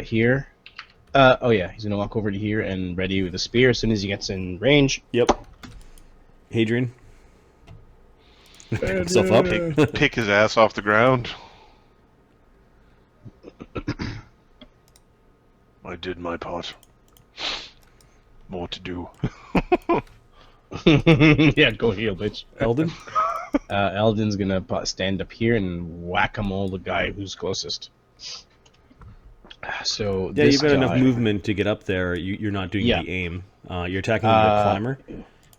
Here. Oh yeah, he's gonna walk over to here and ready with a spear as soon as he gets in range. Yep. Hadrian. Pick himself up. Pick his ass off the ground. I did my part. More to do. Yeah, go heal, bitch. Eldon. Eldon's gonna stand up here and whack him all the guy who's closest. So Yeah, this you've got enough guy- movement to get up there. You're not doing Yeah. the aim. You're attacking the climber.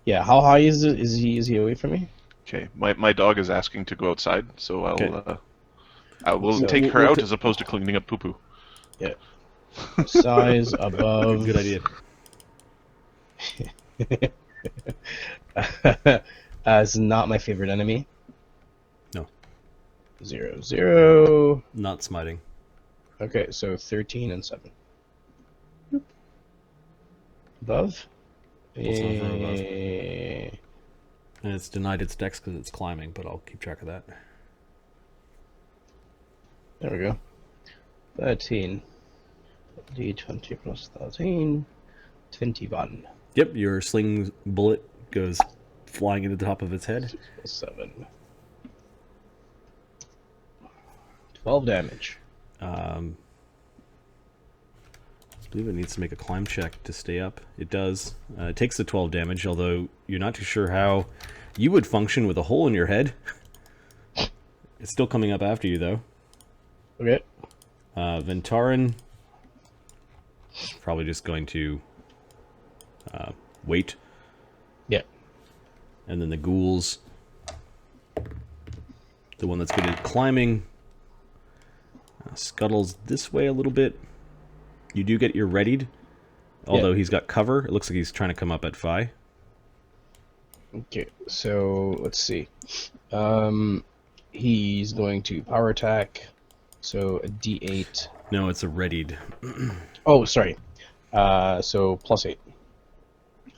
Yeah, how high is it? Is he away from me? Okay, my dog is asking to go outside, so Okay. I will So take her we'll out as opposed to cleaning up poo-poo. Yeah. Size above. Good idea. It's not my favorite enemy. No. 0, 0. Not smiting. Okay, so 13 and 7. Above? What's on for above? Eh, And it's denied its dex because it's climbing, but I'll keep track of that. There we go. 13. D20 plus 13. 21. Yep, your sling bullet goes flying into the top of its head. 7. 12 damage. I believe it needs to make a climb check to stay up. It does. It takes the 12 damage, although you're not too sure how you would function with a hole in your head. It's still coming up after you, though. Okay. Ventarin is probably just going to wait. Yeah. And then the ghouls, the one that's good at climbing, scuttles this way a little bit. You do get your readied, although he's got cover. It looks like he's trying to come up at Phi. Okay, so let's see. He's going to power attack. So a D8. No, it's a readied. Oh, sorry. So plus 8.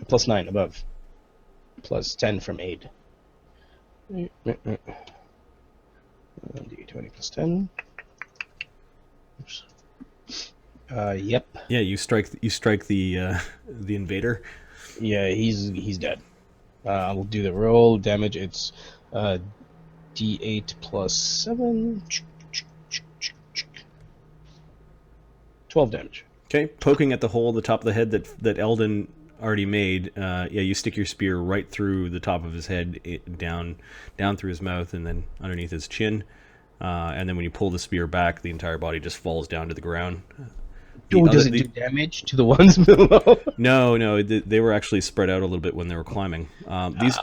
Plus 9 above. Plus 10 from aid. D20 plus 10. Oops. Yep. Yeah, you strike the invader. Yeah, he's dead. We'll do the roll damage. It's D8 plus 7. 12 damage. Okay, poking at the hole at the top of the head that Eldon already made. Yeah, you stick your spear right through the top of his head, down through his mouth, and then underneath his chin. And then when you pull the spear back, the entire body just falls down to the ground. Does it do damage to the ones below? No, they were actually spread out a little bit when they were climbing.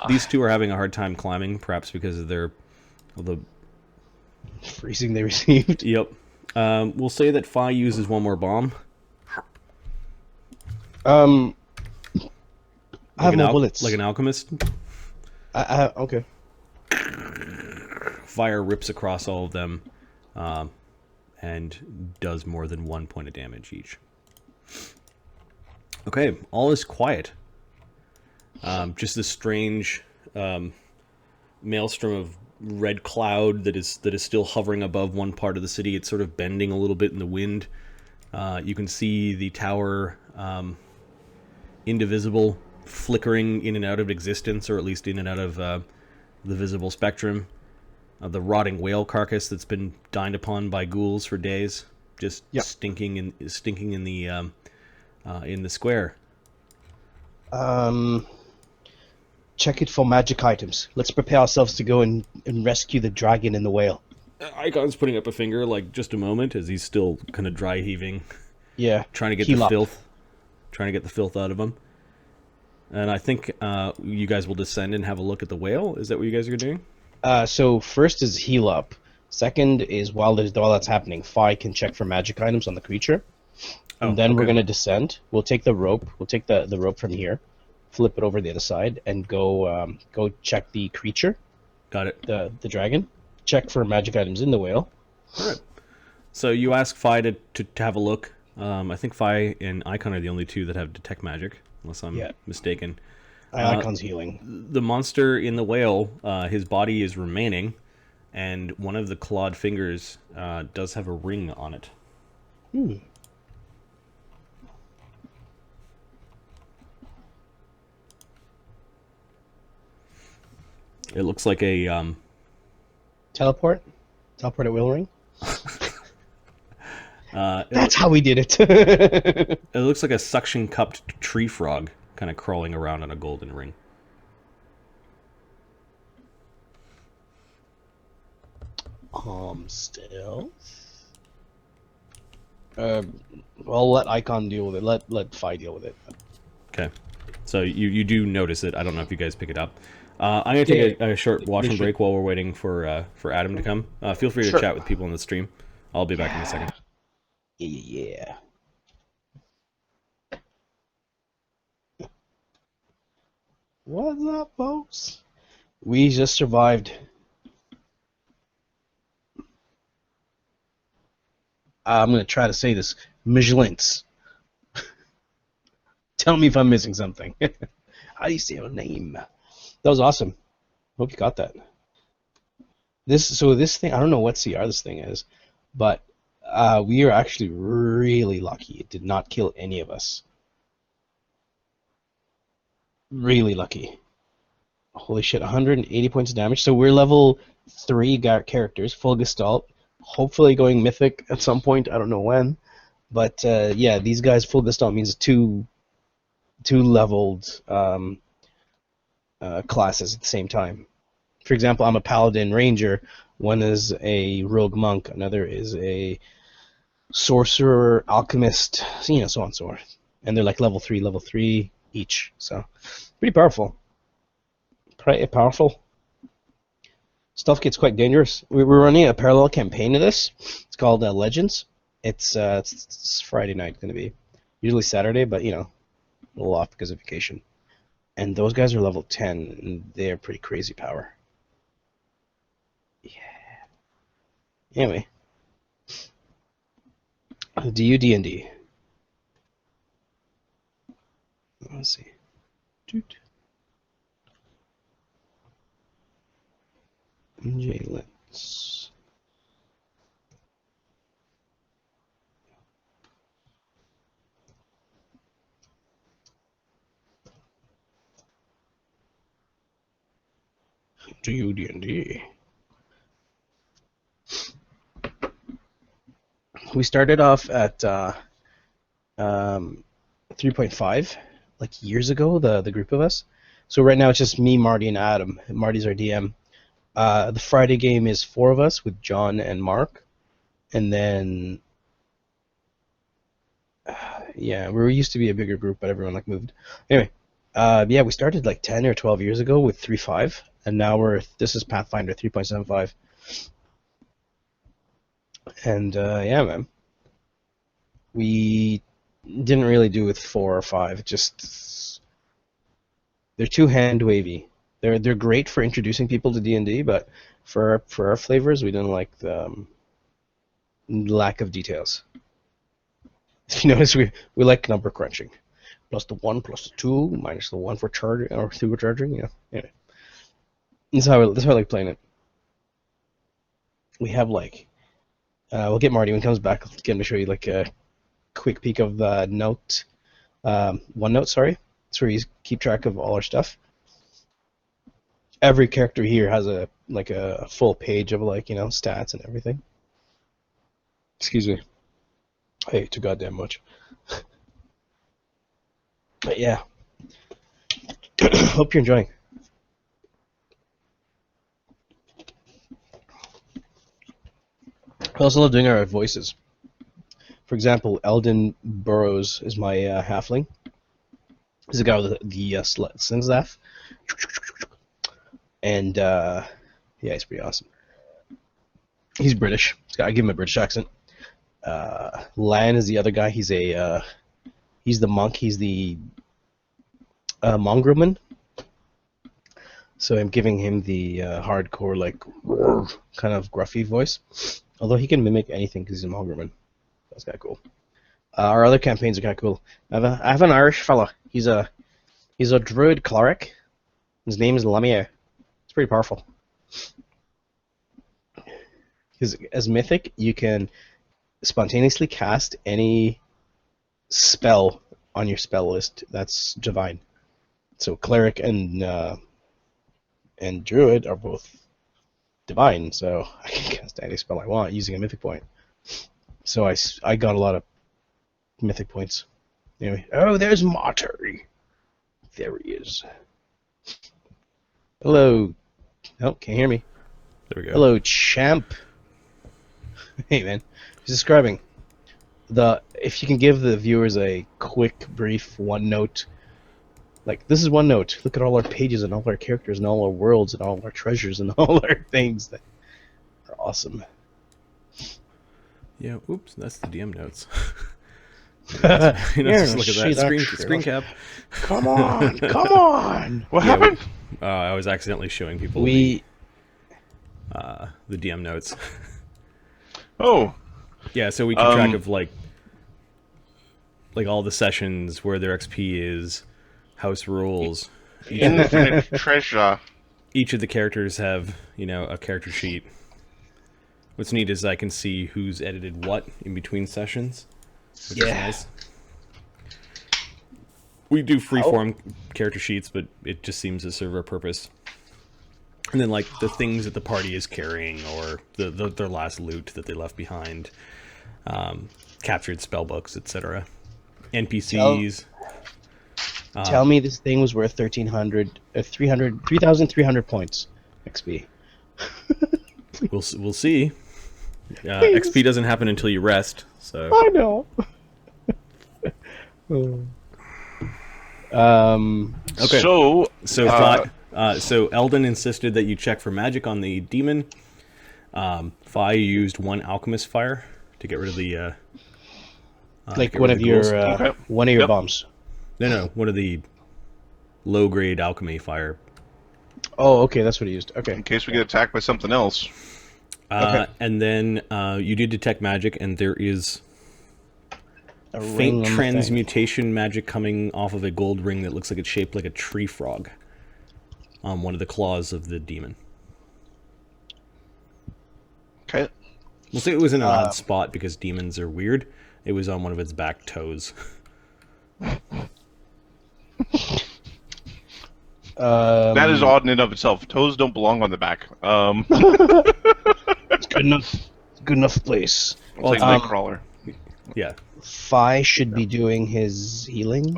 These two are having a hard time climbing, perhaps because of the freezing they received. Yep. We'll say that Phi uses one more bomb. I have no bullets. Like an alchemist. Okay. Fire rips across all of them, and does more than 1 point of damage each. Okay, all is quiet. Just this strange maelstrom of red cloud that is still hovering above one part of the city. It's sort of bending a little bit in the wind. You can see the tower, indivisible, flickering in and out of existence, or at least in and out of the visible spectrum. The rotting whale carcass that's been dined upon by ghouls for days, just stinking in the square. Check it for magic items. Let's prepare ourselves to go and rescue the dragon and the whale. Icon's putting up a finger, like, just a moment, as he's still kind of dry heaving. Yeah. Trying to get the filth. Trying to get the filth out of him. And I think you guys will descend and have a look at the whale. Is that what you guys are doing? So first is heal up. Second is while that's happening, Phi can check for magic items on the creature. And then we're going to descend. We'll take the rope. We'll take the rope from here, flip it over the other side, and go check the creature. Got it. The dragon. Check for magic items in the whale. All right. So you ask Phi to have a look. I think Phi and Icon are the only two that have detect magic, unless I'm mistaken. Icon's healing. The monster in the whale, his body is remaining, and one of the clawed fingers does have a ring on it. It looks like a Teleport at will ring. it, That's how we did it. it looks like a suction cupped tree frog, kind of crawling around on a golden ring. Still. Well, let Icon deal with it. Let Phi deal with it. Okay. So you do notice it. I don't know if you guys pick it up. I'm gonna take a short washroom break while we're waiting for Adam to come. Feel free to chat with people on the stream. I'll be back in a second. Yeah. What's up, folks? We just survived. I'm gonna try to say this. Michelin's. Tell me if I'm missing something. How do you say your name? That was awesome. Hope you got that. This thing, I don't know what CR this thing is, but we are actually really lucky. It did not kill any of us. Really lucky. Holy shit, 180 points of damage. So we're level 3 characters, full Gestalt. Hopefully going Mythic at some point. I don't know when. But yeah, these guys full Gestalt means two leveled classes at the same time. For example, I'm a Paladin Ranger. One is a Rogue Monk. Another is a Sorcerer, Alchemist. So on and so forth. And they're like level 3 each. So pretty powerful. Pretty powerful. Stuff gets quite dangerous. We're running a parallel campaign to this. It's called Legends. It's Friday night going to be. Usually Saturday, but a little off because of vacation. And those guys are level 10, and they're pretty crazy power. Yeah. Anyway. Do you D&D? Let's see. Doot. NJ Lens. Do you D&D? We started off at 3.5 like years ago, the group of us. So right now it's just me, Marty, and Adam. Marty's our DM. The Friday game is 4 of us with John and Mark. And then yeah, we used to be a bigger group, but everyone moved. Anyway, yeah, we started 10 or 12 years ago with 3.5, and now this is Pathfinder 3.75. And yeah, man, we didn't really do with 4 or 5. Just they're too hand wavy. They're great for introducing people to D&D, but for our flavors, we didn't like the lack of details. If you notice, we like number crunching. Plus the 1, plus the 2, minus the 1 for charging, or 2 for charging. Yeah. Anyway, that's how I like playing it. We have we'll get Marty when he comes back. I'll get him to show you a quick peek of the note. OneNote, sorry. That's where you keep track of all our stuff. Every character here has a full page of stats and everything. Excuse me. I ate too goddamn much. But yeah. Hope you're enjoying. I also love doing our voices. For example, Eldon Burrows is my halfling. He's the guy with the sling staff. And yeah, he's pretty awesome. He's British. I give him a British accent. Lan is the other guy. He's the monk. He's the mongrelman. So I'm giving him the hardcore kind of gruffy voice. Although he can mimic anything because he's a mongrelman. That's kind of cool. Our other campaigns are kind of cool. I have an Irish fella. He's a druid cleric. His name is Lamia. It's pretty powerful. Because as mythic, you can spontaneously cast any spell on your spell list that's divine. So cleric and and Druid are both divine, so I can cast any spell I want using a mythic point. So I got a lot of mythic points. Anyway, oh, there's Martyr. There he is. Hello. Oh, can't hear me. There we go. Hello, champ. Hey, man. He's describing if you can give the viewers a quick, brief one note. Like, this is one note. Look at all our pages and all our characters and all our worlds and all our treasures and all our things that are awesome. Yeah, oops, that's the DM notes. Yeah, just look at that screen cap. Come on, come on. What happened? I was accidentally showing people We the DM notes. Oh, Yeah, so we keep track of like all the sessions, where their XP is, house rules. infinite treasure. Each of the characters have, a character sheet. What's neat is I can see who's edited what in between sessions. Which is nice. We do freeform character sheets, but it just seems to serve our purpose. And then, like, the things that the party is carrying, or their last loot that they left behind, captured spellbooks, etc. NPCs. Tell me this thing was worth 3,300 points XP. We'll see. XP doesn't happen until you rest, so... I know. Okay. So Eldon insisted that you check for magic on the demon. Fi used one alchemist fire to get rid of the like one of your bombs. No, one of the low grade alchemy fire. Oh, okay, that's what he used. Okay. In case we get attacked by something else. Okay. And then you did detect magic, and there is A ring faint on the thing. transmutation magic coming off of a gold ring that looks like it's shaped like a tree frog on one of the claws of the demon. Okay. We'll say it was in an odd spot because demons are weird. It was on one of its back toes. That is odd in and of itself. Toes don't belong on the back. It's good enough. Good enough place. It's like Nightcrawler. Yeah. Fi should be doing his healing.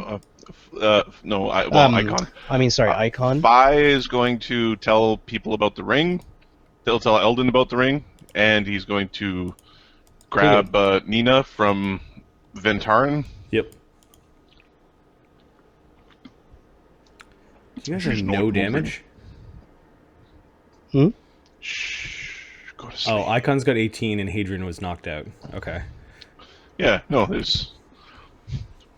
No, Icon. Icon. Fi is going to tell people about the ring. They'll tell Eldon about the ring, and he's going to grab Nina from Ventaren. Yep. You guys She's have not no moving. damage? Shh. Go to sleep. Oh, Icon's got 18 and Hadrian was knocked out. Okay. Yeah, no, there's...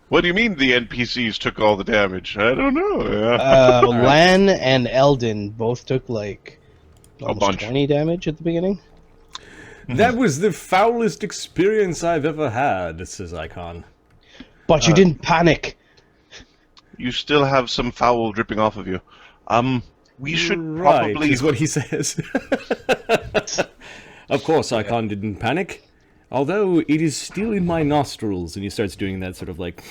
What do you mean the NPCs took all the damage? I don't know. Lan and Eldon both took like almost bunch. 20 damage at the beginning. That was the foulest experience I've ever had, says Icon. But you didn't panic. You still have some foul dripping off of you. We should Right, probably... is what he says. Of course, Icon didn't panic. Although it is still in my nostrils, and he starts doing that sort of like...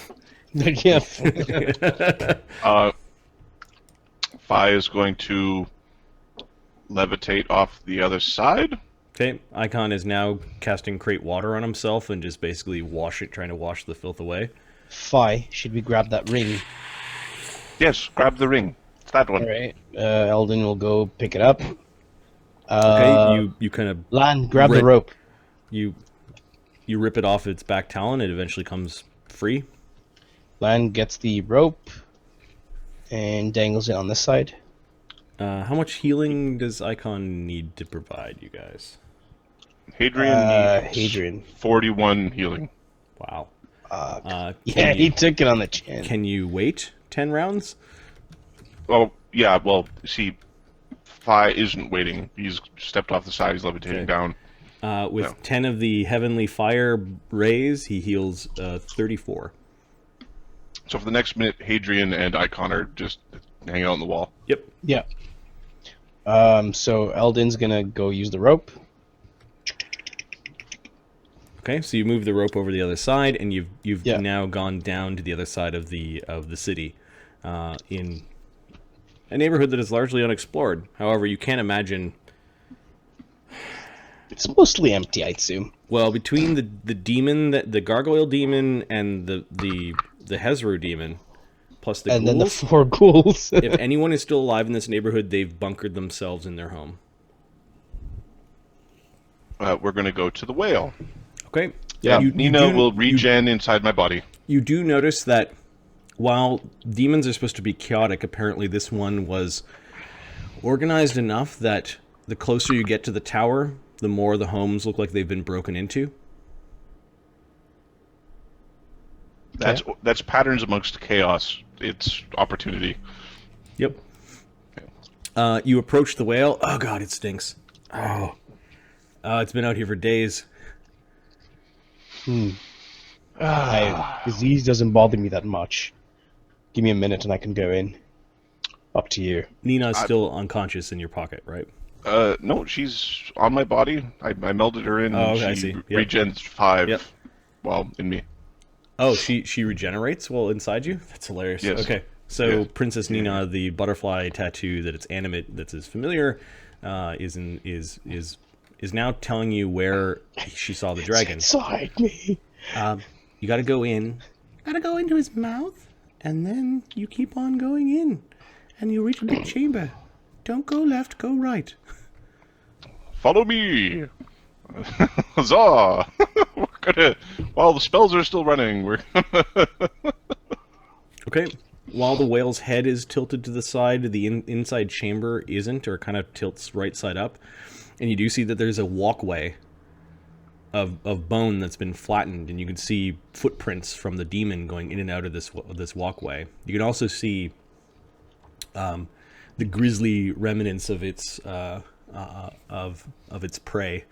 Yeah. Fi is going to levitate off the other side. Okay, Icon is now casting Create Water on himself and just basically trying to wash the filth away. Fi, should we grab that ring? Yes, grab the ring. It's that one. Alright. Eldon will go pick it up. Okay, you kind of... Lan, grab the rope. You rip it off its back talon, it eventually comes free. Lan gets the rope and dangles it on this side. How much healing does Icon need to provide you guys? Hadrian needs 41 healing. Wow. He took it on the chin. Can you wait 10 rounds? Oh, yeah, well, see, Fi isn't waiting. He's stepped off the side, he's levitating down. With 10 of the Heavenly Fire rays, he heals 34. So for the next minute, Hadrian and Icon are just hanging out on the wall. Yep. Yeah. So Eldon's gonna go use the rope. Okay, so you move the rope over the other side, and you've Yeah. now gone down to the other side of the city, in a neighborhood that is largely unexplored. However, you can't imagine. It's mostly empty, I'd assume. Well, between the demon, the gargoyle demon, and the Hezru demon, plus the and ghouls, then the 4 ghouls. if anyone is still alive in this neighborhood, they've bunkered themselves in their home. We're going to go to the whale. Okay. Yeah, Nina will regen inside my body. You do notice that while demons are supposed to be chaotic, apparently this one was organized enough that the closer you get to the tower, the more the homes look like they've been broken into. That's patterns amongst chaos. It's opportunity. Yep. You approach the whale. Oh god, it stinks. Oh, it's been out here for days. Disease doesn't bother me that much. Give me a minute and I can go in. Up to you. Nina's still unconscious in your pocket, right? No, she's on my body. I melded her in. Oh, and I she see. Yep. Regens 5. Yep. Well, in me. Oh, she regenerates while inside you? That's hilarious. Yes. Okay. So Princess Nina, the butterfly tattoo that it's animate, that's as familiar, is now telling you where she saw the dragon. It's inside me. You gotta go in. You gotta go into his mouth, and then you keep on going in, and you reach a big chamber. Don't go left, go right. Follow me. Huzzah! We're gonna. While the spells are still running, we're. Okay. While the whale's head is tilted to the side, the inside chamber isn't, or kind of tilts right side up. And you do see that there's a walkway of bone that's been flattened, and you can see footprints from the demon going in and out of this walkway. You can also see the grisly remnants of its its prey.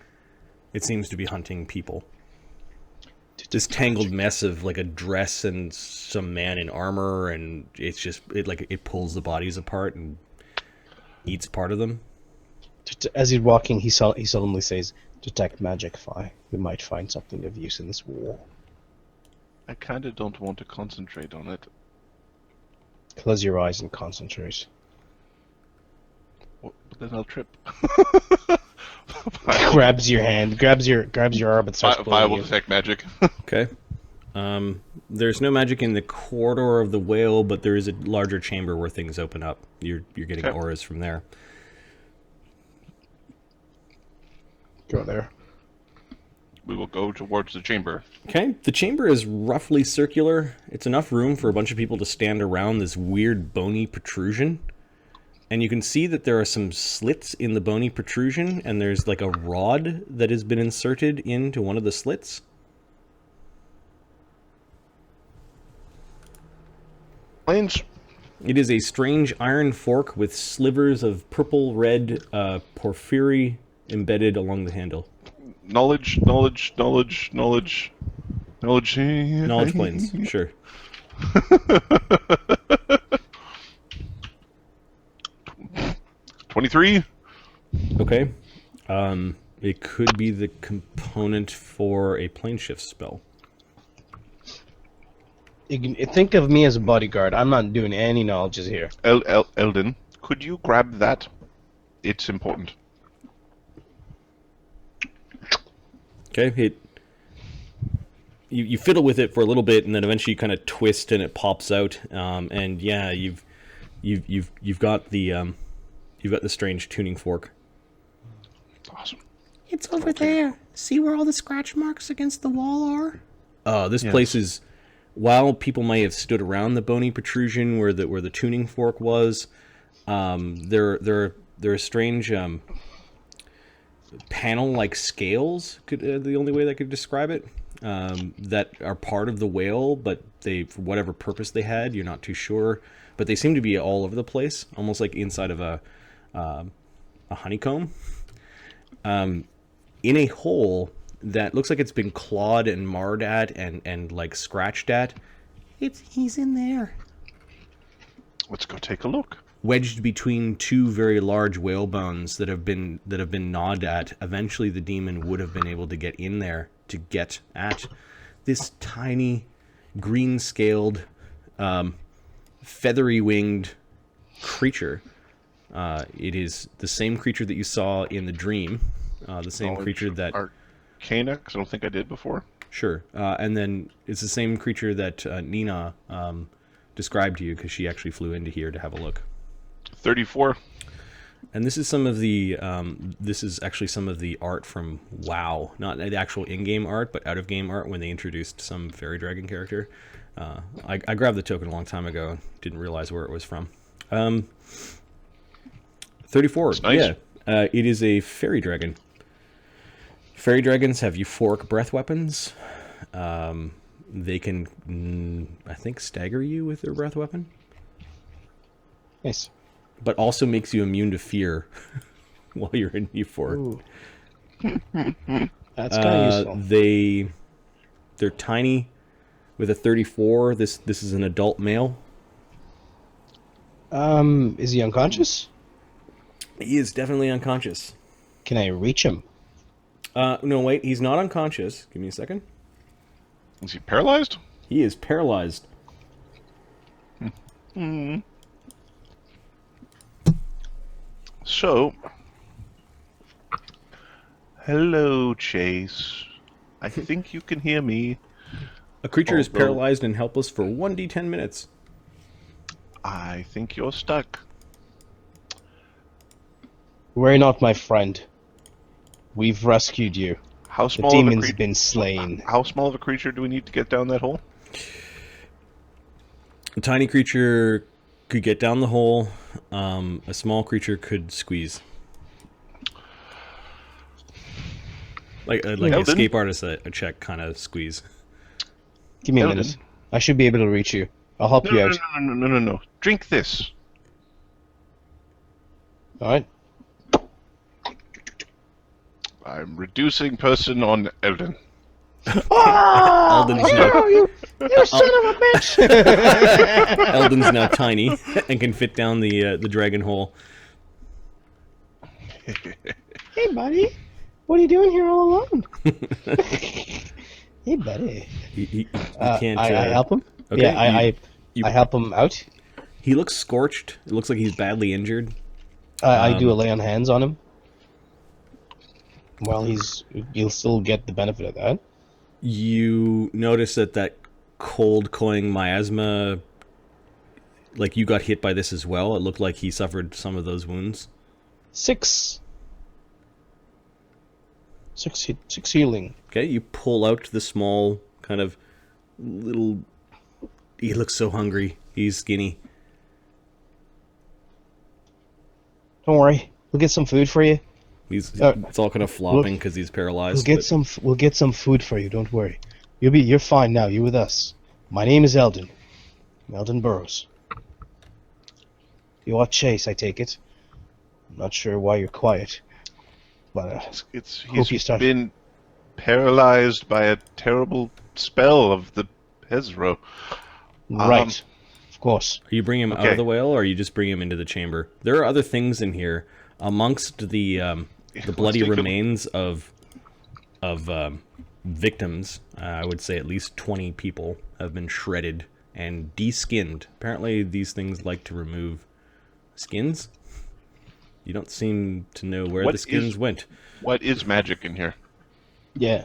It seems to be hunting people. This tangled mess of like a dress and some man in armor, and it's just it pulls the bodies apart and eats part of them. As he's walking, he solemnly says, "Detect magic, Fi. We might find something of use in this war." I kind of don't want to concentrate on it. Close your eyes and concentrate. Well, then I'll trip. Grabs your hand, grabs your arm, and starts pulling Fi will you. detect magic. Okay. There's no magic in the corridor of the whale, but there is a larger chamber where things open up. You're getting auras from there. Go there. We will go towards the chamber. Okay, the chamber is roughly circular. It's enough room for a bunch of people to stand around this weird bony protrusion. And you can see that there are some slits in the bony protrusion, and there's like a rod that has been inserted into one of the slits. Planes. It is a strange iron fork with slivers of purple-red porphyry embedded along the handle. Knowledge. Knowledge planes, sure. 23. Okay. It could be the component for a plane shift spell. Think of me as a bodyguard. I'm not doing any knowledges here. Eldon, could you grab that? It's important. Okay, you fiddle with it for a little bit, and then eventually you kind of twist, and it pops out. And yeah, you've got the strange tuning fork. Awesome. It's over there. See where all the scratch marks against the wall are? This place is, while people may have stood around the bony protrusion where the tuning fork was, there are strange panel-like scales. The only way that I could describe it, that are part of the whale, but they, for whatever purpose they had, you're not too sure. But they seem to be all over the place, almost like inside of a honeycomb. In a hole that looks like it's been clawed and marred at and like scratched at. He's in there. Let's go take a look. Wedged between two very large whale bones that have been gnawed at. Eventually the demon would have been able to get in there to get at this tiny green scaled feathery winged creature. It is the same creature that you saw in the dream, the same creature that... Arcana, because I don't think I did before. Sure. And then it's the same creature that Nina described to you, because she actually flew into here to have a look. 34. And this is some of the this is actually some of the art from WoW, not the actual in-game art, but out-of-game art when they introduced some fairy dragon character. I grabbed the token a long time ago and didn't realize where it was from. 34. That's nice. Yeah, it is a fairy dragon. Fairy dragons have euphoric breath weapons. They can, I think, stagger you with their breath weapon. Nice. But also makes you immune to fear while you're in euphoric. That's kind of useful. They're tiny. With a 34, this is an adult male. Is he unconscious? He is definitely unconscious. Can I reach him? No, wait, he's not unconscious. Give me a second. Is he paralyzed? He is paralyzed. So, hello, Chase. I think you can hear me. A creature is Although- paralyzed and helpless for 1d10 minutes. I think you're stuck. Worry not, my friend. We've rescued you. How The small of a demon's creature? been slain. How small of a creature do we need to get down that hole? A tiny creature could get down the hole. A small creature could squeeze. Like Eldon? escape artist a check kind of squeeze. Give me a Eldon? minute. I should be able to reach you. I'll help you out. No. Drink this. Alright? I'm reducing person on Eldon. Eldon's now, You son of a bitch! Eldon's now tiny and can fit down the dragon hole. Hey, buddy. What are you doing here all alone? Hey, buddy. He can't. I help him? Okay, Yeah, you- I help him out. He looks scorched. It looks like he's badly injured. I do a lay on hands on him. Well, you'll still get the benefit of that. You notice that cold, cloying miasma, like you got hit by this as well. It looked like he suffered some of those wounds. 6 healing. Okay, you pull out the small, kind of little... He looks so hungry. He's skinny. Don't worry, we'll get some food for you. It's all kind of flopping because he's paralyzed. We'll get some food for you. Don't worry. You're fine now. You're with us. My name is Eldon. Eldon Burrows. You are Chase, I take it. I'm not sure why you're quiet, but hope you He's start. been paralyzed by a terrible spell of the Hezro. Right, of course. Are you bringing him out Okay. of the whale, or are you just bringing him into the chamber? There are other things in here. Amongst the bloody take a- remains of victims, I would say at least 20 people have been shredded and de-skinned. Apparently these things like to remove skins. You don't seem to know where What the skins is- went. What is magic in here? Yeah.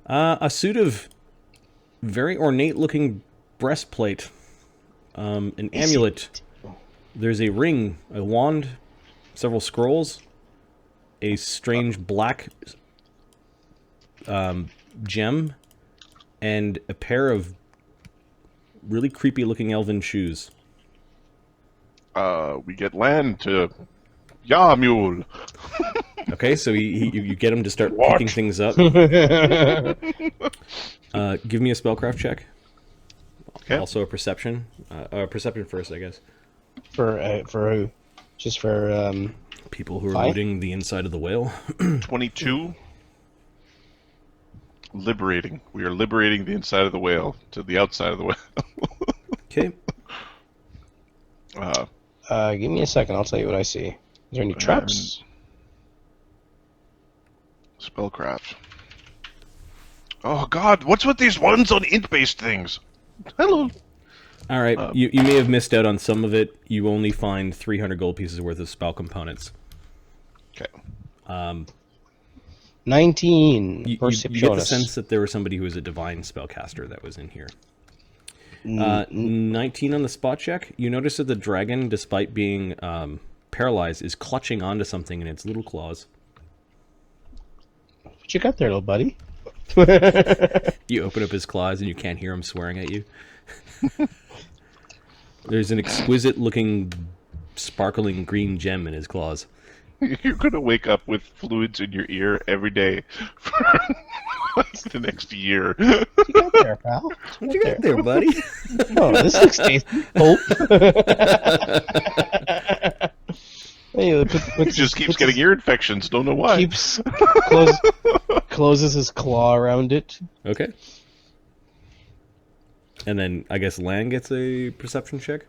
A suit of very ornate-looking breastplate, an amulet. There's a ring, a wand, several scrolls, a strange black gem, and a pair of really creepy-looking elven shoes. We get land to Mule. Okay, so you get him to start picking things up. Give me a spellcraft check. Okay. Also a perception. Perception first, I guess. For who? Just for People who are Five? looting the inside of the whale. 22. Liberating. We are liberating the inside of the whale to the outside of the whale. Okay. give me a second. I'll tell you what I see. Is there any traps? Spellcraft. Oh God, what's with these ones on int-based things? Hello. All right, you may have missed out on some of it. You only find 300 gold pieces worth of spell components. Okay. 19. You get the sense that there was somebody who was a divine spellcaster that was in here. 19 on the spot check. You notice that the dragon, despite being paralyzed, is clutching onto something in its little claws. What you got there, little buddy? You open up his claws and you can't hear him swearing at you. There's an exquisite-looking, sparkling green gem in his claws. You're gonna wake up with fluids in your ear every day for like the next year. What you got there, pal? What you got there, buddy? Oh, this looks tasty. Oh. Hey, He just keeps getting ear infections. Don't know why. Closes his claw around it. Okay. And then I guess Lan gets a perception check.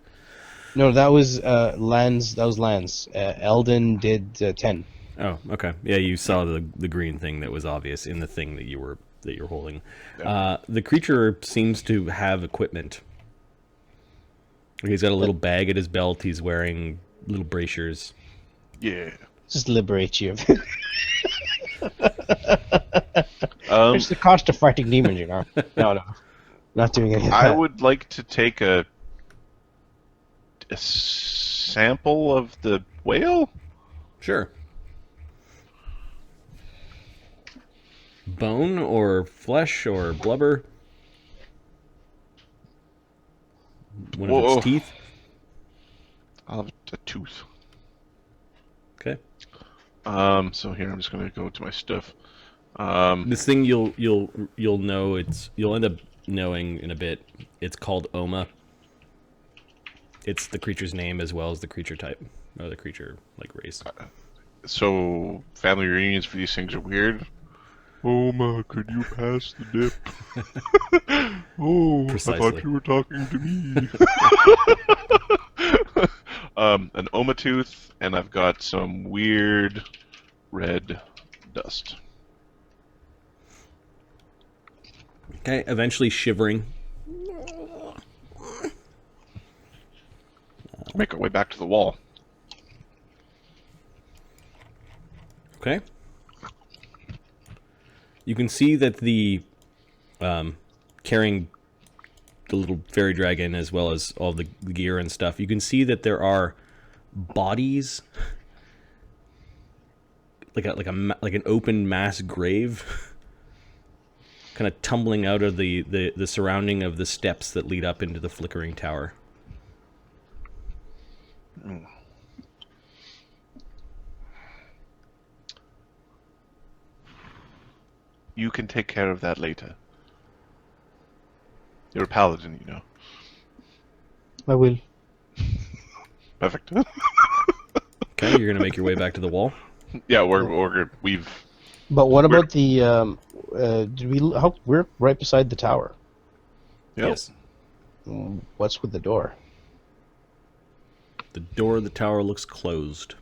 No, that was Lan's. That was Lan's. Eldon did 10. Oh, okay. Yeah, you saw the green thing that was obvious in the thing that you're holding. Yeah. The creature seems to have equipment. He's got a little bag at his belt. He's wearing little bracers. Yeah. Just liberate you. Um, It's the cost of fighting demons, you know. No, not doing any of that. I would like to take a sample of the whale. Sure. Bone or flesh or blubber? One of Whoa. its teeth? I'll have a tooth. Okay. So here I'm just gonna go to my stuff. This thing you'll know you'll end up knowing in a bit. It's called Oma. It's the creature's name as well as the creature type or the creature like race. So family reunions for these things are weird. Oma, could you pass the dip? Oh, Precisely. I thought you were talking to me. An Oma tooth, and I've got some weird red dust. Okay, eventually shivering. Make our way back to the wall. Okay. You can see that the carrying the little fairy dragon as well as all the gear and stuff. You can see that there are bodies, like an open mass grave, kind of tumbling out of the surrounding of the steps that lead up into the flickering tower. You can take care of that later. You're a paladin, you know. I will. Perfect. Okay, you're gonna make your way back to the wall. Yeah, we've. But what about the? We're right beside the tower. Yep. Yes. What's with the door? The door of the tower looks closed.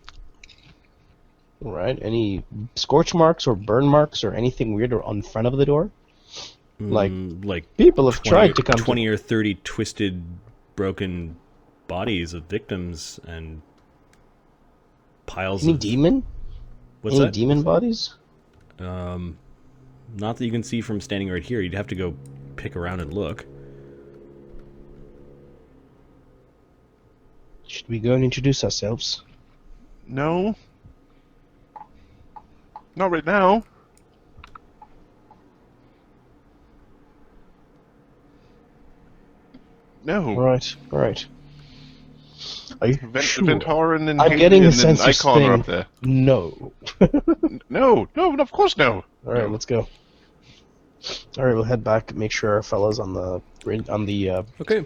All right. Any scorch marks or burn marks or anything weird on front of the door? Like people have 20 tried to come 20 or 30 twisted, broken bodies of victims and piles Any of... demon? What's Any that? demon bodies? Not that you can see from standing right here. You'd have to go pick around and look. Should we go and introduce ourselves? No. Not right now. No. All right. Are you sure? Ventauran and I'm getting a and sense of Icon are Sting. up there. No. No, of course no. All right, let's go. All right, we'll head back. Make sure our fellas on the Okay.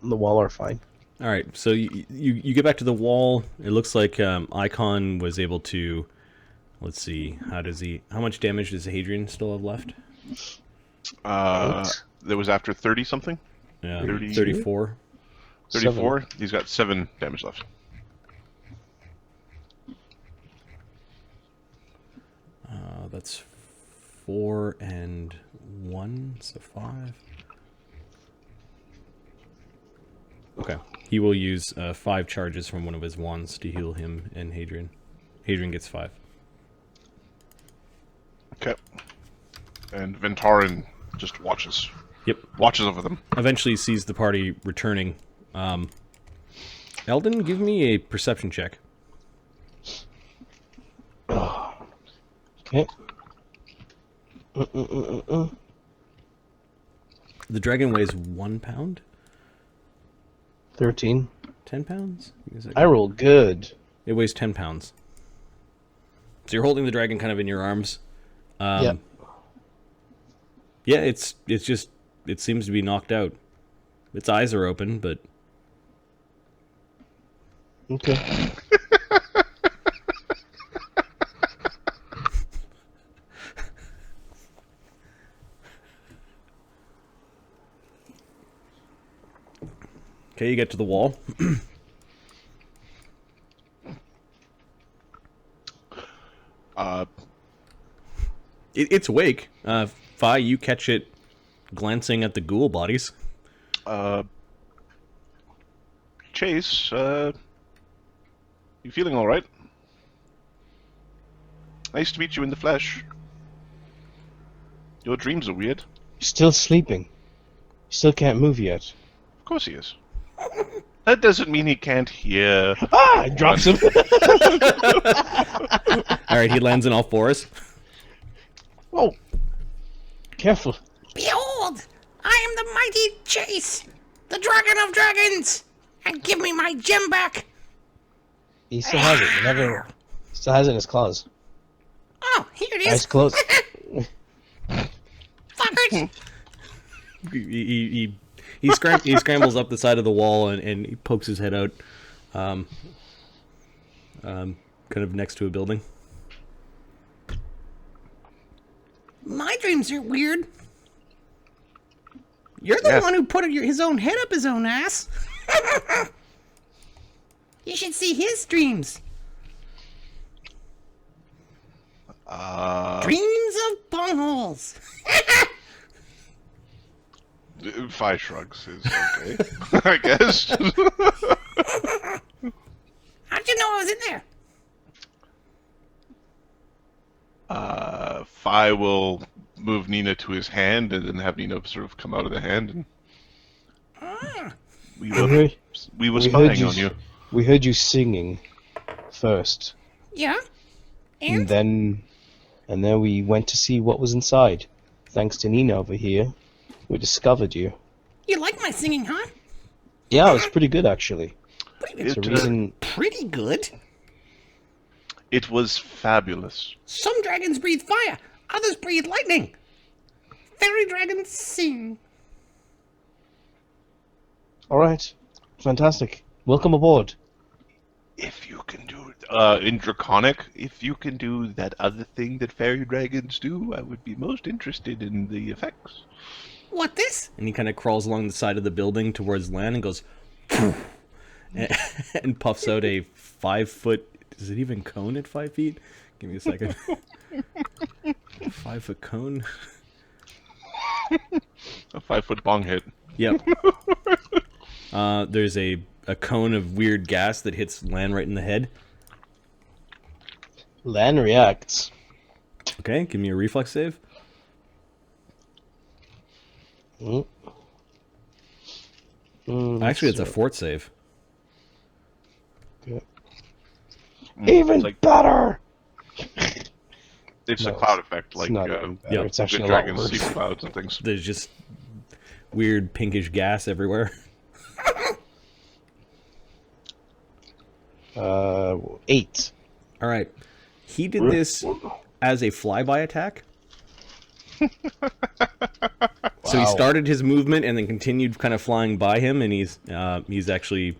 on the wall are fine. All right. So you get back to the wall. It looks like Icon was able to... Let's see. How much damage does Hadrian still have left? That was after 30 something. Yeah, 30. 34. 34. 7. He's got 7 damage left. That's 4 and 1, so 5. Okay. He will use 5 charges from one of his wands to heal him and Hadrian. Hadrian gets 5. Okay. And Ventarin just watches. Yep. Watches over them. Eventually sees the party returning. Eldon, give me a perception check. Okay. The dragon weighs 1 pound? 13. 10 pounds? I roll good. It weighs 10 pounds. So you're holding the dragon kind of in your arms. Yeah. Yeah, it's just, it seems to be knocked out. Its eyes are open, but... Okay. Okay, you get to the wall. It's awake. Fi, you catch it glancing at the ghoul bodies. Chase, you feeling all right? Nice to meet you in the flesh. Your dreams are weird. Still sleeping. Still can't move yet. Of course he is. That doesn't mean he can't hear. Ah! It drops him. Alright, he lands in all fours. Whoa. Careful. Behold, I am the mighty Chase, the dragon of dragons, and give me my gem back. He still has it. He never... Still has it in his claws. Oh, here it Eyes is. closed. Fuckers. He scrambles up the side of the wall and he pokes his head out, kind of next to a building. My dreams are weird. You're the one who put his own head up his own ass. You should see his dreams. Dreams of bungholes. Fi shrugs is okay, I guess. How'd you know I was in there? Fi will move Nina to his hand and then have Nina sort of come out of the hand. And we were spying on you. We heard you singing first. Yeah? And then we went to see what was inside. Thanks to Nina over here, we discovered you. You like my singing, huh? Yeah, it was pretty good actually. It, The reason Pretty good. it was fabulous. Some dragons breathe fire, others breathe lightning. Fairy dragons sing. All right, fantastic. Welcome aboard. If you can do it, in Draconic, if you can do that other thing that fairy dragons do, I would be most interested in the effects. What this? And he kind of crawls along the side of the building towards land and goes, and puffs out a 5-foot. Is it even cone at 5 feet? Give me a second. 5-foot cone. A 5-foot bong hit. Yep. There's a cone of weird gas that hits Lan right in the head. Lan reacts. Okay, give me a reflex save. Actually, it's a fort save. Okay. Even like- better. It's No, a cloud effect, like not even better. yeah, It's good actually a lot dragons see worse. clouds and things. There's just weird pinkish gas everywhere. 8. All right. He did this as a flyby attack. So he Wow. started his movement and then continued kind of flying by him, and he's actually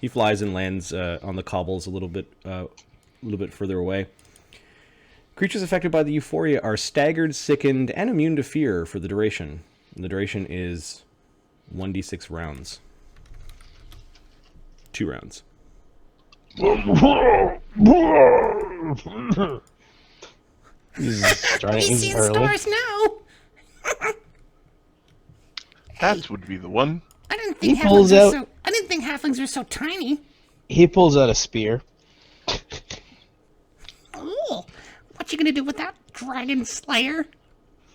he flies and lands on the cobbles a little bit further away. Creatures affected by the euphoria are staggered, sickened, and immune to fear for the duration. And the duration is 1d6 rounds. 2 rounds. He's trying He's to seeing early. stars now. That would be the one. That didn't think He pulls out. I didn't think halflings were so tiny. He pulls out a spear. Oh, what you gonna do with that, dragon slayer?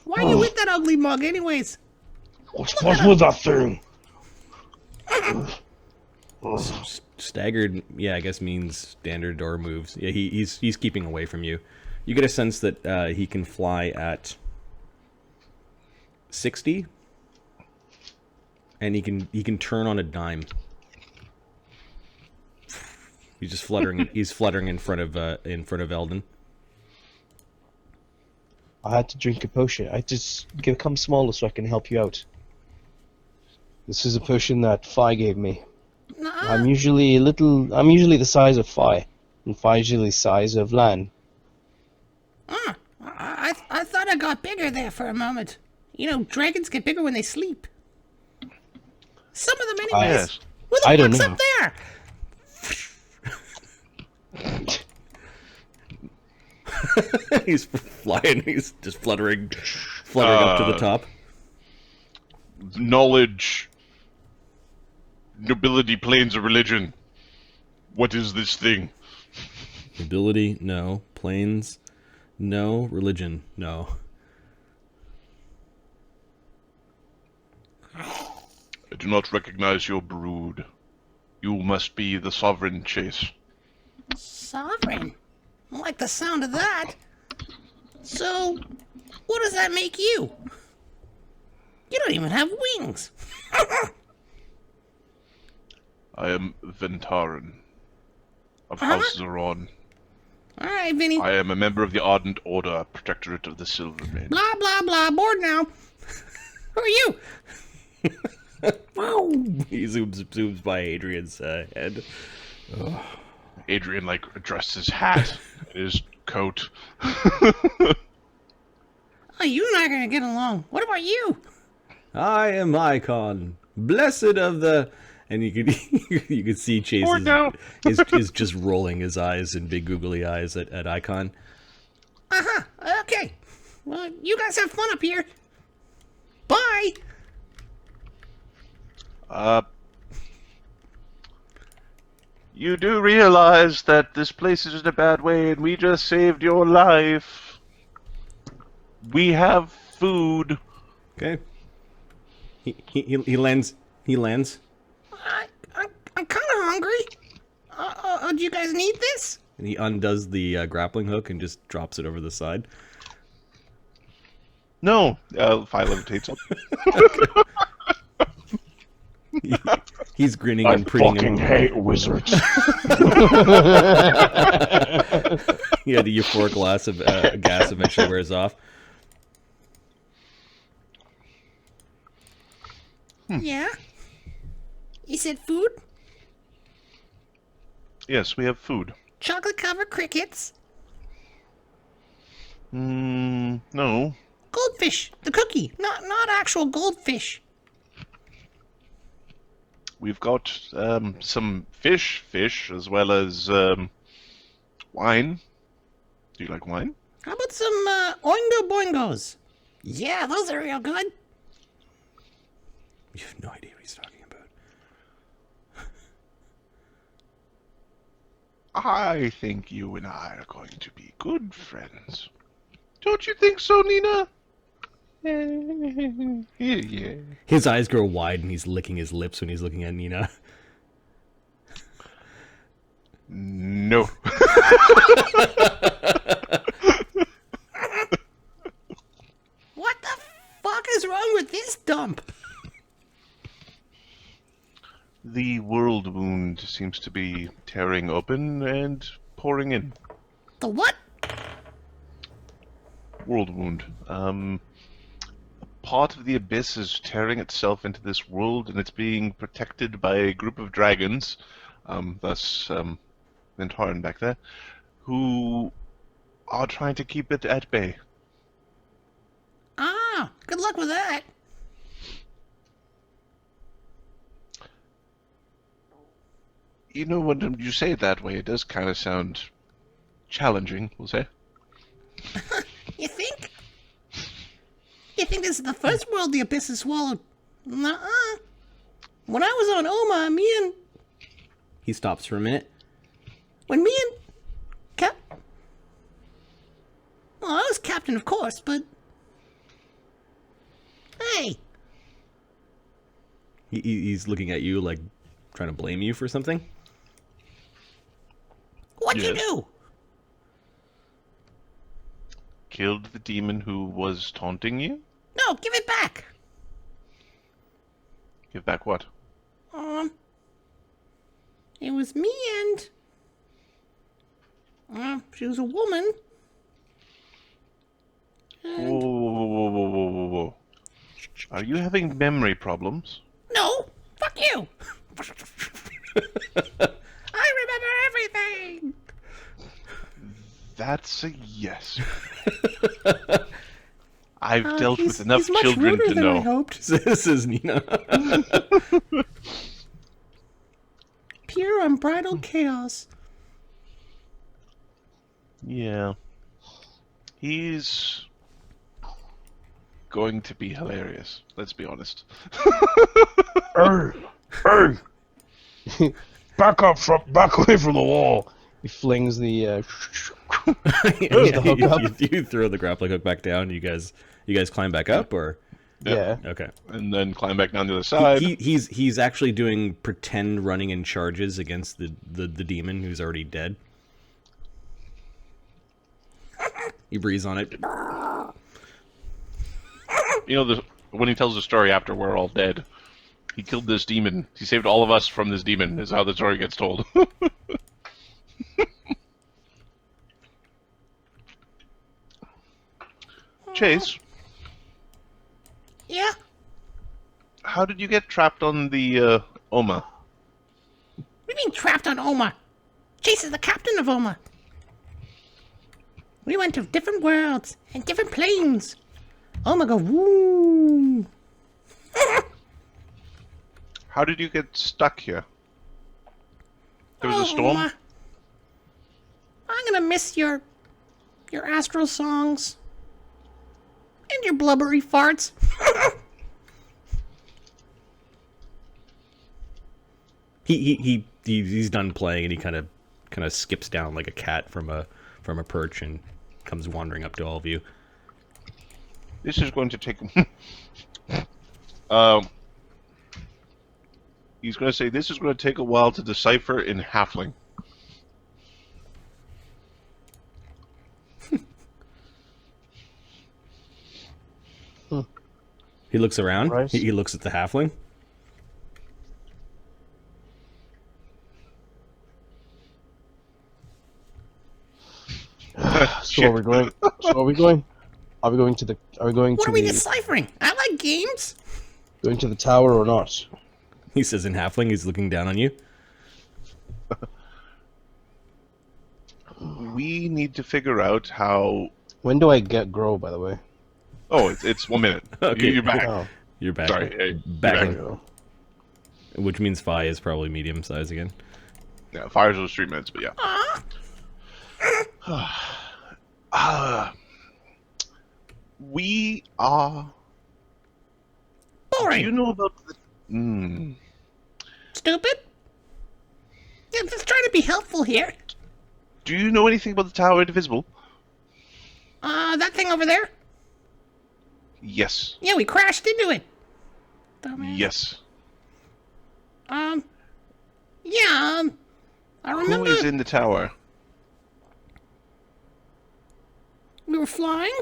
Why are you with that ugly mug, anyways? What's with that thing? Staggered, yeah, I guess means standard or moves. Yeah, he's keeping away from you. You get a sense that he can fly at 60, and he can turn on a dime. He's just fluttering. He's fluttering in front of Eldon. I had to drink a potion. I just become smaller so I can help you out. This is a potion that Fi gave me. I'm usually the size of Fi, and Fi's usually the size of Lan. I thought I got bigger there for a moment. You know, dragons get bigger when they sleep. Some of them, anyways. Yes. Who the I don't fuck's know. up there? He's flying. He's just fluttering up to the top. Knowledge. Nobility, planes of religion. What is this thing? Ability, no. Planes, no. Religion, no. I do not recognize your brood. You must be the sovereign, Chase. Sovereign? I like the sound of that. So, what does that make you? You don't even have wings. I am Ventaran of House Zeron. All right, Vinny. I am a member of the Ardent Order, Protectorate of the Silvermane. Blah, blah, blah. Bored now. Who are you? Wow! He zooms by Adrian's head. Adrian, adjusts his hat, his coat. Oh, you and I are going to get along. What about you? I am Icon, blessed of the... And you could see Chase is just rolling his eyes and big googly eyes at Icon. Uh-huh. Okay. Well, you guys have fun up here. Bye. You do realize that this place is in a bad way and we just saved your life. We have food. Okay. He lands. I'm kind of hungry. Do you guys need this? And he undoes the grappling hook and just drops it over the side. No. Fi levitates up. He's grinning and preening. I fucking hate wizards. Yeah, the euphoric gas eventually wears off. Yeah? You said food? Yes, we have food. Chocolate-covered crickets? No. Goldfish. The cookie. Not actual goldfish. We've got some fish, as well as wine. Do you like wine? How about some oingo boingos? Yeah, those are real good. You have no idea what he's talking about. I think you and I are going to be good friends. Don't you think so, Nina? Yeah. His eyes grow wide and he's licking his lips when he's looking at Nina. No. What the fuck is wrong with this dump? The world wound seems to be tearing open and pouring in. The what? World wound. Part of the abyss is tearing itself into this world, and it's being protected by a group of dragons, thus Ventaran back there, who are trying to keep it at bay. Ah, good luck with that. You know, when you say it that way, it does kind of sound challenging, we'll say. You think? You think this is the first world the abyss has swallowed? Nuh-uh. when I was on Oma, He stops for a minute. when me and well, I was captain, of course, but hey, He's looking at you like trying to blame you for something. what'd you Yes. do? Killed the demon who was taunting you? No, give it back. Give back what? It was me and she was a woman. Whoa, whoa, whoa, whoa, whoa, whoa, whoa. Are you having memory problems? No, fuck you. I remember everything. That's a yes. I've dealt He's- with enough he's much children ruder to than I know. hoped. This is Nina. Pure unbridled chaos. Yeah. He's going to be hilarious. Let's be honest. Hey, back away from the wall. He flings the. Yeah, the hook up. you throw the grappling hook back down. You guys climb back up, or Yeah. okay. And then climb back down the other side. He's actually doing pretend running and charges against the demon who's already dead. He breathes on it. You know, when he tells the story after we're all dead, he killed this demon. He saved all of us from this demon, is how the story gets told. Chase, Yeah. how did you get trapped on the Oma? What do you mean trapped on Oma? Chase is the captain of Oma. We went to different worlds and different planes. Oma go woo. How did you get stuck here? There was a storm? Oma. I'm gonna miss your astral songs and your blubbery farts. He's done playing, and he kind of skips down like a cat from a perch and comes wandering up to all of you. This is going to take... he's going to say, this is going to take a while to decipher in Halfling. He looks around. Right. He looks at the halfling. So are we going? So are we going? Are we going to the? Are we going What to are we the? deciphering? I like games. Going to the tower or not? He says in halfling. He's looking down on you. We need to figure out how... When do I get grow? By the way. Oh, it's 1 minute. Okay. You're back. Oh, You're back. Sorry. Hey, Back. there we go. Which means Phi is probably medium size again. Yeah, fires was 3 minutes, but yeah. We are... Do Boring. you know about the... Stupid. Yeah, just trying to be helpful here. Do you know anything about the Tower Indivisible? That thing over there? Yes. Yeah, we crashed into it. Dumbass. Yes. Yeah, I remember Who is in the tower? we were flying,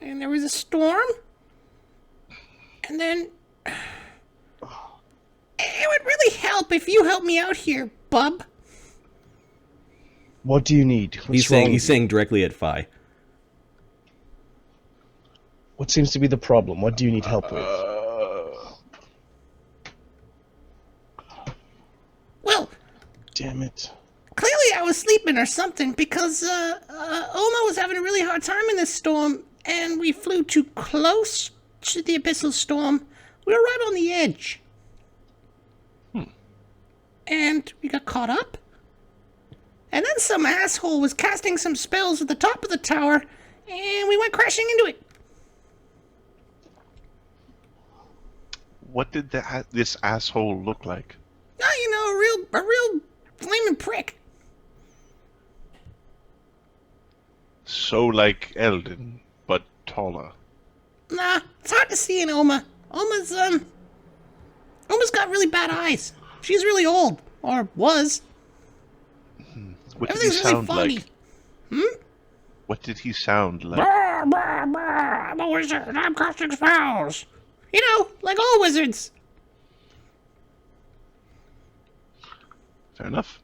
and there was a storm, and then it would really help if you helped me out here, bub. What do you need? What's wrong? He's saying directly at Phi. What seems to be the problem? What do you need help with? Well, Damn it! clearly I was sleeping or something because Oma was having a really hard time in this storm, and we flew too close to the abyssal storm. We were right on the edge. And we got caught up. And then some asshole was casting some spells at the top of the tower, and we went crashing into it. what did this asshole look like? Oh, a real flaming prick. So like Eldon, but taller. Nah, it's hard to see in Oma. Oma's got really bad eyes. She's really old, or was. What did he Everything's really sound foggy. like? What did he sound like? Brr, brr, brr, I'm a wizard, and I'm casting spells. Like all wizards. Fair enough.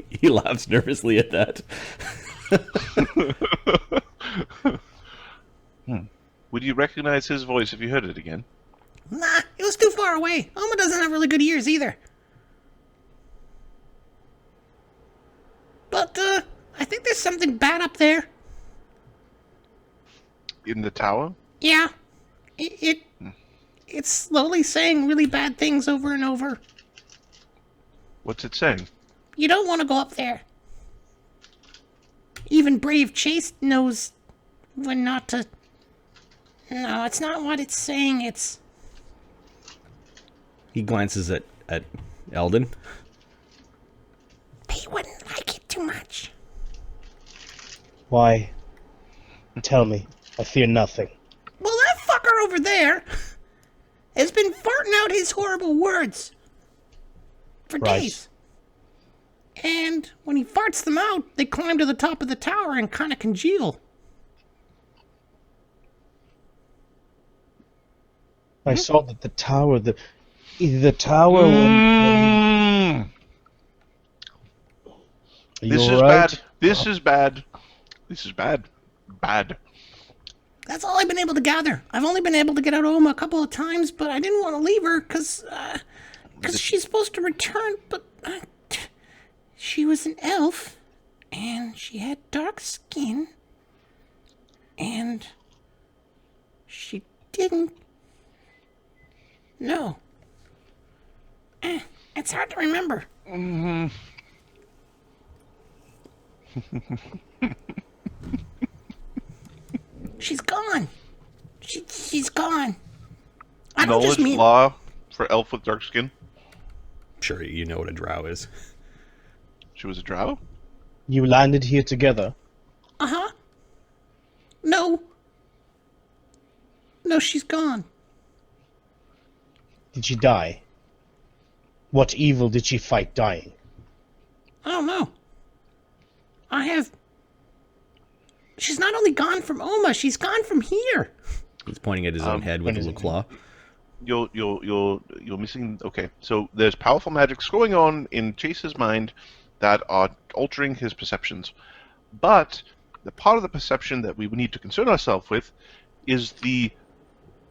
He laughs nervously at that. Would you recognize his voice if you heard it again? Nah, it was too far away. Oma doesn't have really good ears either. But, I think there's something bad up there. In the tower? Yeah. It's slowly saying really bad things over and over. What's it saying? You don't want to go up there. Even brave Chase knows when not to... No, it's not what it's saying, it's... He glances at Eldon. He wouldn't like it too much. Why? Tell me. I fear nothing. Well, that fucker over there has been farting out his horrible words for Right. days. And when he farts them out, they climb to the top of the tower and kind of congeal. I saw that the tower, the tower. When This you is alright? bad. This is bad. This is bad. Bad. That's all I've been able to gather. I've only been able to get out of Oma a couple of times, but I didn't want to leave her because she's supposed to return, but she was an elf, and she had dark skin, and she didn't. No. It's hard to remember. She's gone. She's gone. I don't just Knowledge mean... law for elf with dark skin. Sure, you know what a drow is. She was a drow? You landed here together. Uh-huh. No. No, she's gone. Did she die? What evil did she fight dying? I don't know. She's not only gone from Oma, she's gone from here. He's pointing at his own head with a what is little it? claw. You're missing. Okay, so there's powerful magics going on in Chase's mind that are altering his perceptions, but the part of the perception that we need to concern ourselves with is the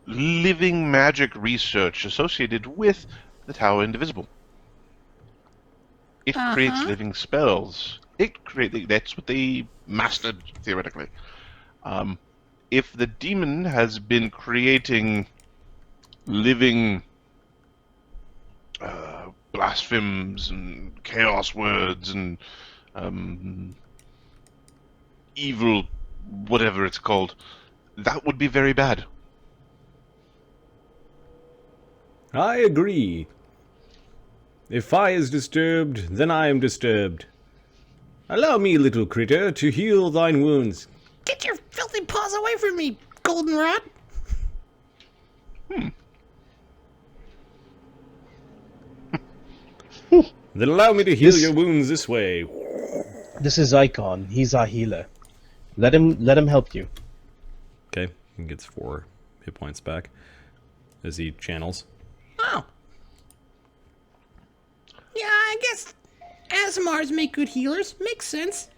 living magic research associated with the Tower Indivisible. It creates living spells. That's what they mastered theoretically. If the demon has been creating living blasphems and chaos words and evil, whatever it's called, that would be very bad. I agree. If Fi is disturbed, then I am disturbed. Allow me, little critter, to heal thine wounds. Get your filthy paws away from me, goldenrod. Then allow me to heal This- your wounds this way. This is Icon. He's our healer. Let him help you. Okay, he gets 4 hit points back as he channels. Oh. Yeah, I guess Azamars make good healers. Makes sense.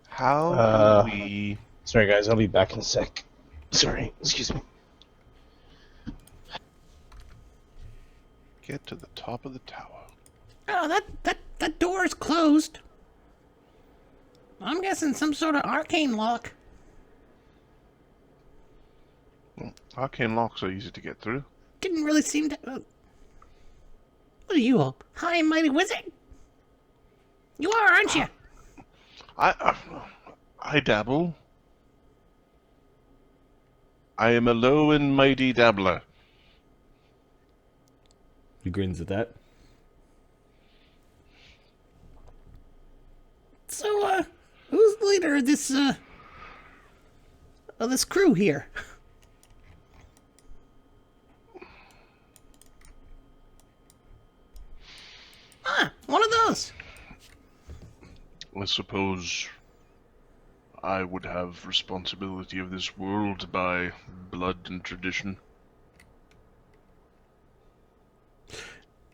How do we... Sorry guys, I'll be back in a sec. Sorry, excuse me. get to the top of the tower? Oh, that door is closed. I'm guessing some sort of arcane lock. Well, arcane locks are easy to get through. Didn't really seem to... what are you all? High and mighty wizard? You are, aren't you? I dabble. I am a low and mighty dabbler. He grins at that. So, who's the leader of this crew here? Ah, one of those. I suppose I would have responsibility of this world by blood and tradition.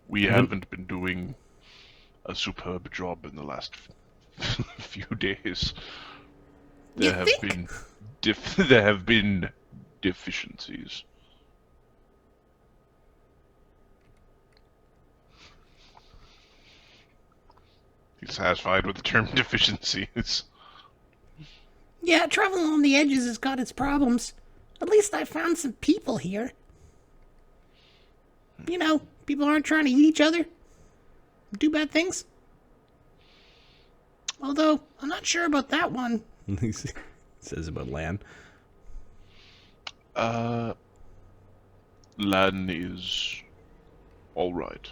We haven't been doing a superb job in the last few days. There have been deficiencies. He's satisfied with the term deficiencies. Yeah, traveling on the edges has got its problems. At least I found some people here. You know, people aren't trying to eat each other, do bad things. Although, I'm not sure about that one. He says about Lan. Lan is alright.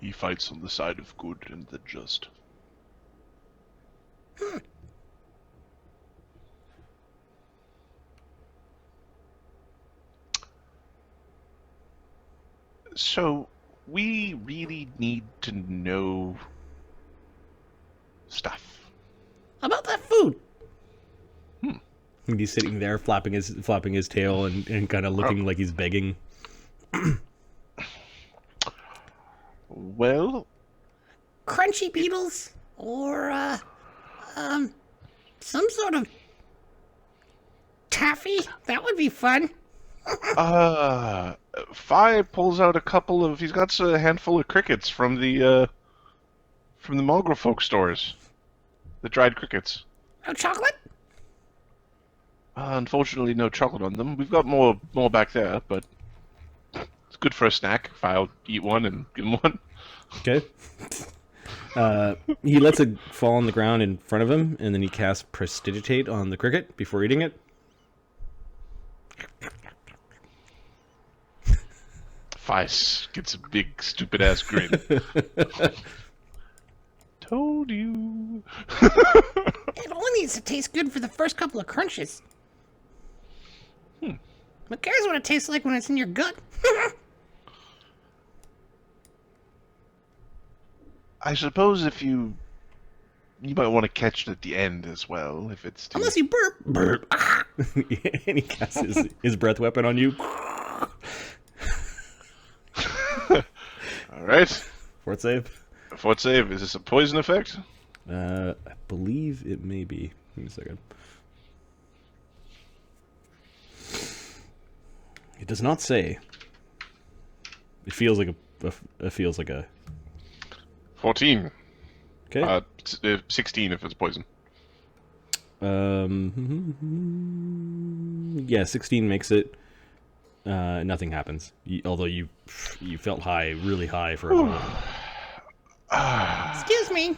He fights on the side of good and the just. So, we really need to know stuff. About that food. And he's sitting there flapping his tail and kind of looking like he's begging. Well, Crunchy beetles, or, some sort of taffy. That would be fun. Fi pulls out a couple of. He's got a handful of crickets from the mongrel folk stores. The dried crickets. No chocolate? Unfortunately, no chocolate on them. We've got more back there, but it's good for a snack. If I'll eat one and give him one. Okay. He lets it fall on the ground in front of him, and then he casts Prestidigitate on the cricket before eating it. Feist gets a big, stupid-ass grin. Told you. It only needs to taste good for the first couple of crunches. Who cares what it tastes like when it's in your gut? I suppose if you might want to catch it at the end as well, if it's too... Unless you burp. Burp. Ah. And he casts his breath weapon on you. Alright. Fort save. Fort save. Is this a poison effect? I believe it may be. Give me a second. It does not say. It feels like a 14. Okay. 16 if it's poison. Yeah, 16 makes it. Nothing happens. Although you felt high, really high for a moment. Excuse me.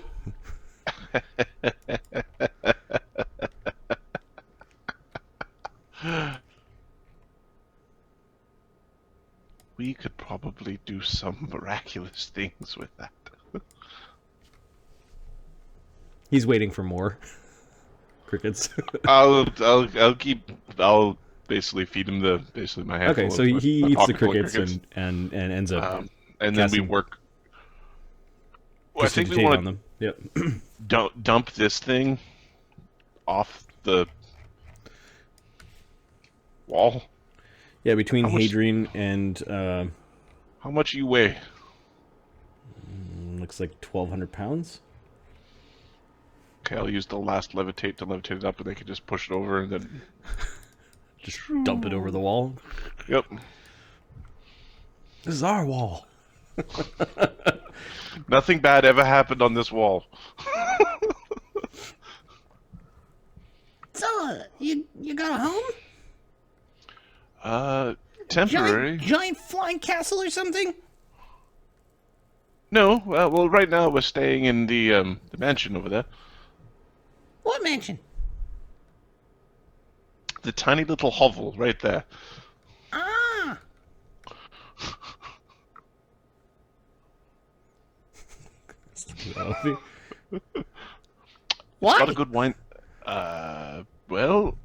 We could probably do some miraculous things with that. He's waiting for more crickets. I'll basically feed him my handful. Okay, so of he my eats the pocket full of crickets and ends up and then we casting work. Well, I think we prestidigitate want on them. Yep. dump this thing off the wall. Yeah, between How much- Hadrian and How much you weigh? looks like 1,200 pounds. Okay, I'll use the last levitate to levitate it up, and they can just push it over, and then Just dump it over the wall. yep. This is our wall. Nothing bad ever happened on this wall. So, you got a home? Temporary. Giant flying castle or something? No, well, right now we're staying in the mansion over there. What mansion? the tiny little hovel right there. Ah! It's Why? got a good wine. Well,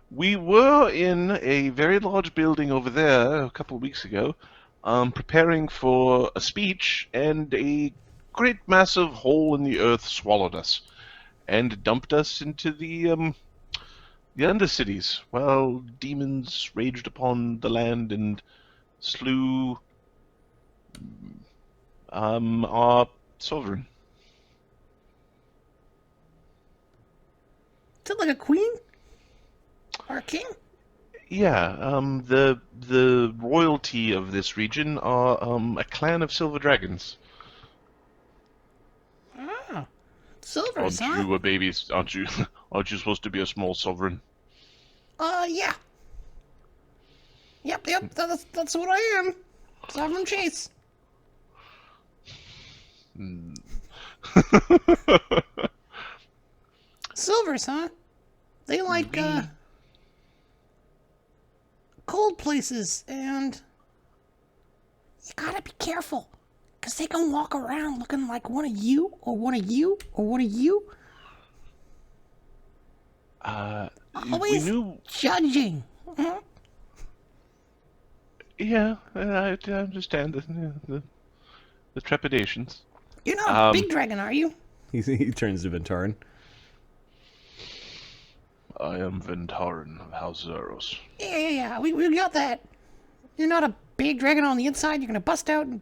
we were in a very large building over there a couple of weeks ago, preparing for a speech, and a great massive hole in the earth swallowed us and dumped us into the Undercities, while demons raged upon the land and slew our sovereign. Is it like a queen? Or a king? Yeah, the royalty of this region are a clan of silver dragons. Ah. Silvers, Aren't huh? you a baby? Aren't you? Aren't you supposed to be a small sovereign? Yeah. Yep, that's what I am. Sovereign Chase. Silvers, huh? They like, cold places, and you gotta be careful, because they can walk around looking like one of you, or one of you, or one of you. We Always knew. judging. Mhm. Yeah, I understand the trepidations. You're not a big dragon, are you? He turns to Ventarin. I am Ventaren of House Zeros. Yeah. We got that. You're not a big dragon on the inside. You're gonna bust out and.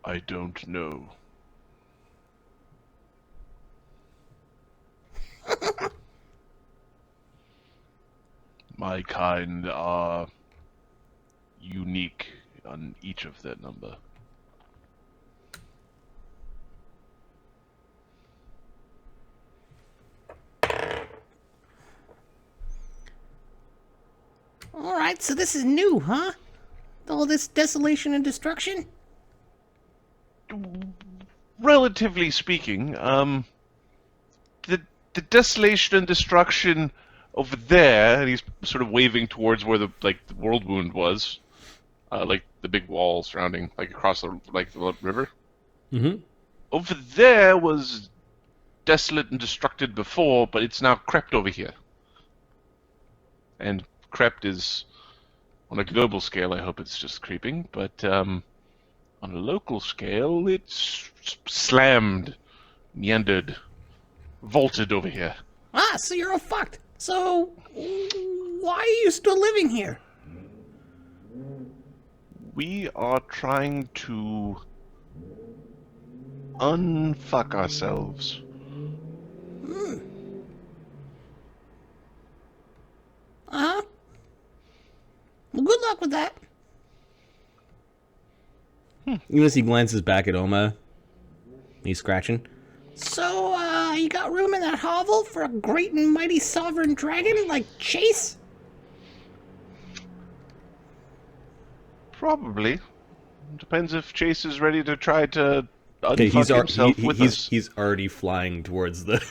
I don't know. My kind are unique on each of their number. All right, so this is new, huh? All this desolation and destruction. Relatively speaking, the desolation and destruction over there, and he's sort of waving towards where the world wound was, like the big wall surrounding, like across the river. Mm-hmm. Over there was desolate and destructed before, but it's now crept over here. And crept is, on a global scale, I hope it's just creeping, but on a local scale, it's slammed, meandered, vaulted over here. Ah, so you're all fucked. So, why are you still living here? We are trying to unfuck ourselves. Uh-huh. Well, good luck with that. Even as he glances back at Oma, he's scratching. So, you got room in that hovel for a great and mighty sovereign dragon like Chase? Probably. Depends if Chase is ready to try to Okay, unfuck himself with us. he's already flying towards the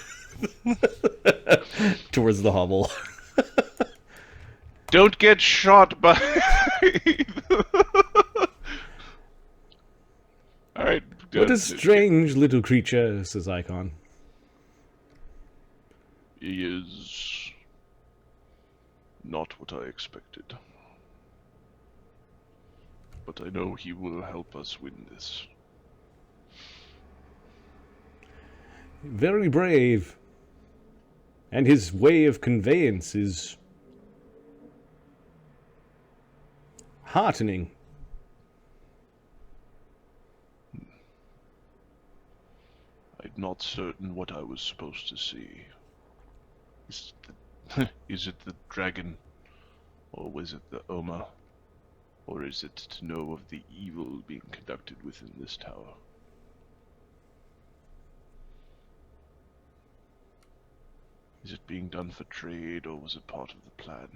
towards the hovel. Don't get shot by... Alright. What a strange little creature, says Icon. He is not what I expected. But I know he will help us win this. Very brave. And his way of conveyance is heartening. I'm not certain what I was supposed to see. Is it the dragon? Or was it the Oma? Or is it to know of the evil being conducted within this tower? Is it being done for trade, or was it part of the plan?